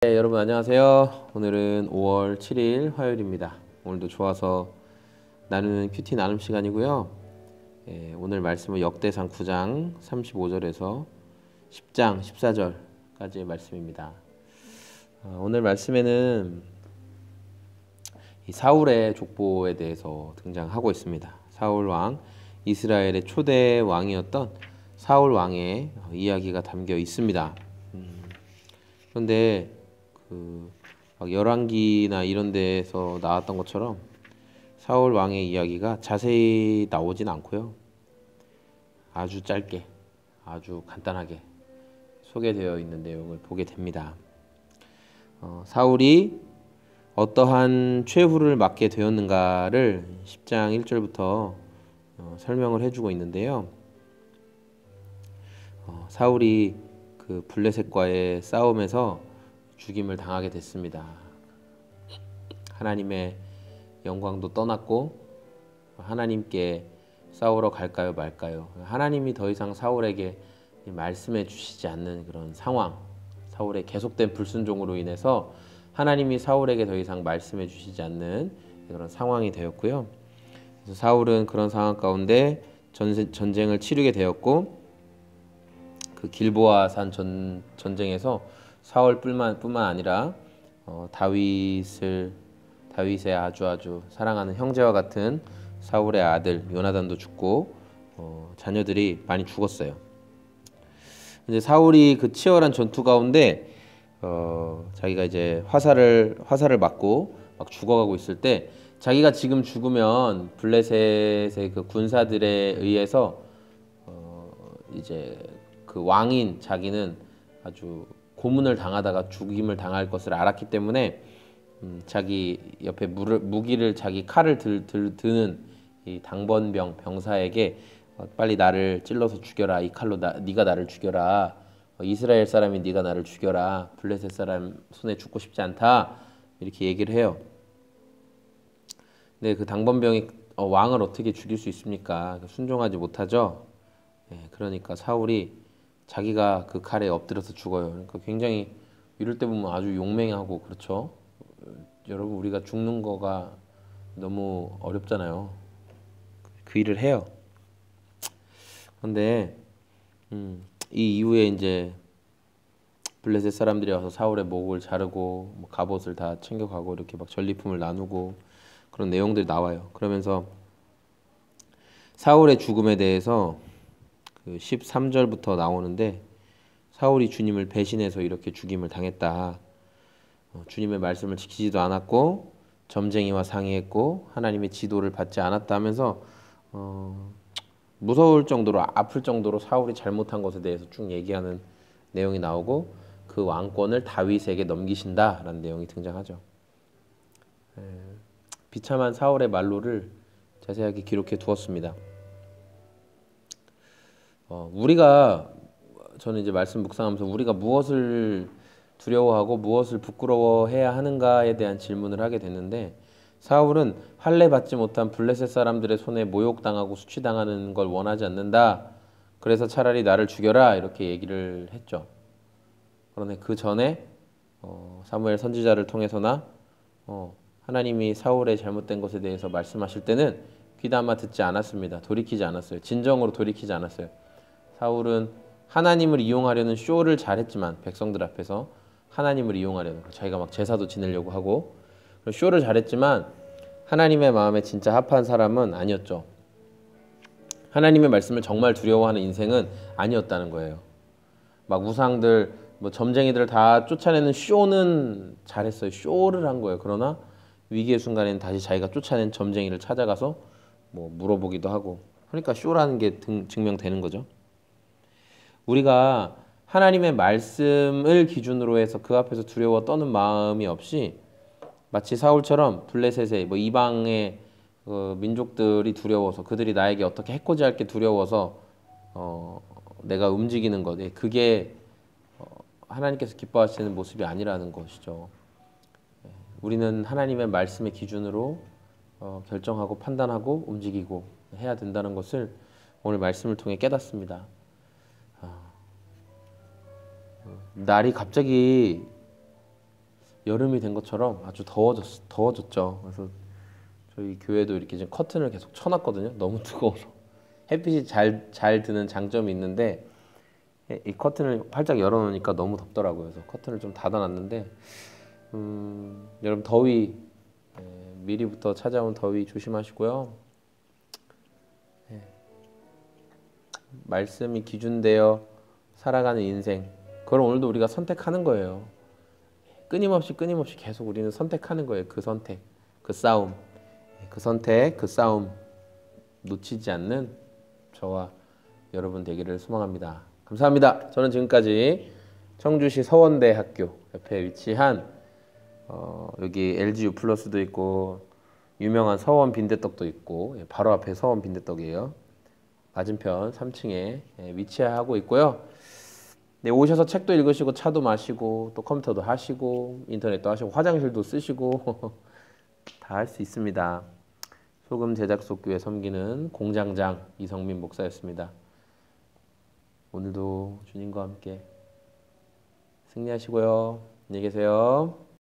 네, 여러분 안녕하세요. 오늘은 5월 7일 화요일입니다. 오늘도 좋아서 나누는 큐티 나눔 시간이고요. 오늘 말씀은 역대상 9장 35절에서 10장 14절까지의 말씀입니다. 오늘 말씀에는 이 사울의 족보에 대해서 등장하고 있습니다. 사울 왕, 이스라엘의 초대 왕이었던 사울 왕의 이야기가 담겨 있습니다. 그런데 막 열왕기나 이런 데에서 나왔던 것처럼 사울 왕의 이야기가 자세히 나오진 않고요. 아주 짧게, 아주 간단하게 소개되어 있는 내용을 보게 됩니다. 사울이 어떠한 최후를 맞게 되었는가를 10장 1절부터 설명을 해주고 있는데요. 사울이 그 블레셋과의 싸움에서 죽임을 당하게 됐습니다. 하나님의 영광도 떠났고 하나님께 싸우러 갈까요 말까요? 하나님이 더 이상 사울에게 말씀해 주시지 않는 그런 상황, 사울의 계속된 불순종으로 인해서 하나님이 사울에게 더 이상 말씀해 주시지 않는 그런 상황이 되었고요. 그래서 사울은 그런 상황 가운데 전쟁을 치르게 되었고, 그 길보아산 전쟁에서 사울뿐만 아니라 다윗의 아주 사랑하는 형제와 같은 사울의 아들 요나단도 죽고 자녀들이 많이 죽었어요. 이제 사울이 그 치열한 전투 가운데 자기가 이제 화살을 맞고 막 죽어가고 있을 때, 자기가 지금 죽으면 블레셋의 그 군사들에 의해서 이제 그 왕인 자기는 아주 고문을 당하다가 죽임을 당할 것을 알았기 때문에 자기 옆에 무기를, 자기 칼을 드는 이 당번병 병사에게 빨리 나를 찔러서 죽여라, 이 칼로 네가 나를 죽여라, 이스라엘 사람이 네가 나를 죽여라, 블레셋 사람 손에 죽고 싶지 않다, 이렇게 얘기를 해요. 근데 그 당번병이 왕을 어떻게 죽일 수 있습니까? 순종하지 못하죠. 그러니까 사울이 자기가 그 칼에 엎드려서 죽어요. 그러니까 굉장히 이럴 때 보면 아주 용맹하고 그렇죠. 여러분, 우리가 죽는 거가 너무 어렵잖아요. 그 일을 해요. 그런데 이 이후에 이제 블레셋 사람들이 와서 사울의 목을 자르고 뭐 갑옷을 다 챙겨가고 이렇게 막 전리품을 나누고 그런 내용들이 나와요. 그러면서 사울의 죽음에 대해서 그 13절부터 나오는데, 사울이 주님을 배신해서 이렇게 죽임을 당했다. 주님의 말씀을 지키지도 않았고 점쟁이와 상의했고 하나님의 지도를 받지 않았다 하면서 무서울 정도로, 아플 정도로 사울이 잘못한 것에 대해서 쭉 얘기하는 내용이 나오고, 그 왕권을 다윗에게 넘기신다라는 내용이 등장하죠. 비참한 사울의 말로를 자세하게 기록해 두었습니다. 저는 이제 말씀 묵상하면서 우리가 무엇을 두려워하고 무엇을 부끄러워해야 하는가에 대한 질문을 하게 됐는데, 사울은 할례 받지 못한 블레셋 사람들의 손에 모욕당하고 수치당하는 걸 원하지 않는다. 그래서 차라리 나를 죽여라, 이렇게 얘기를 했죠. 그런데 그 전에 사무엘 선지자를 통해서나 하나님이 사울의 잘못된 것에 대해서 말씀하실 때는 귀담아 듣지 않았습니다. 돌이키지 않았어요. 진정으로 돌이키지 않았어요. 사울은 하나님을 이용하려는 쇼를 잘했지만, 백성들 앞에서 하나님을 이용하려는, 자기가 막 제사도 지내려고 하고 쇼를 잘했지만 하나님의 마음에 진짜 합한 사람은 아니었죠. 하나님의 말씀을 정말 두려워하는 인생은 아니었다는 거예요. 막 우상들, 뭐 점쟁이들 다 쫓아내는 쇼는 잘했어요. 쇼를 한 거예요. 그러나 위기의 순간에는 다시 자기가 쫓아낸 점쟁이를 찾아가서 뭐 물어보기도 하고, 그러니까 쇼라는 게 증명되는 거죠. 우리가 하나님의 말씀을 기준으로 해서 그 앞에서 두려워 떠는 마음이 없이, 마치 사울처럼 블레셋의 뭐 이방의 민족들이 두려워서, 그들이 나에게 어떻게 해코지할 게 두려워서 내가 움직이는 것, 그게 하나님께서 기뻐하시는 모습이 아니라는 것이죠. 우리는 하나님의 말씀의 기준으로 결정하고 판단하고 움직이고 해야 된다는 것을 오늘 말씀을 통해 깨닫습니다. 날이 갑자기 여름이 된 것처럼 아주 더워졌죠. 그래서 저희 교회도 이렇게 지금 커튼을 계속 쳐놨거든요. 너무 뜨거워서. 햇빛이 잘 드는 장점이 있는데 이 커튼을 활짝 열어놓으니까 너무 덥더라고요. 그래서 커튼을 좀 닫아놨는데 여러분 더위 미리부터 찾아온 더위 조심하시고요. 말씀이 기준되어 살아가는 인생, 그걸 오늘도 우리가 선택하는 거예요. 끊임없이 계속 우리는 선택하는 거예요. 그 선택, 그 싸움, 그 선택, 그 싸움 놓치지 않는 저와 여러분 되기를 소망합니다. 감사합니다. 저는 지금까지 청주시 서원대학교 옆에 위치한 여기 LG U+도 있고 유명한 서원 빈대떡도 있고 바로 앞에 서원 빈대떡이에요. 맞은편 3층에 위치하고 있고요. 네, 오셔서 책도 읽으시고 차도 마시고 또 컴퓨터도 하시고 인터넷도 하시고 화장실도 쓰시고 다 할 수 있습니다. 소금 제작소 교회 섬기는 공장장 이성민 목사였습니다. 오늘도 주님과 함께 승리하시고요. 안녕히 계세요.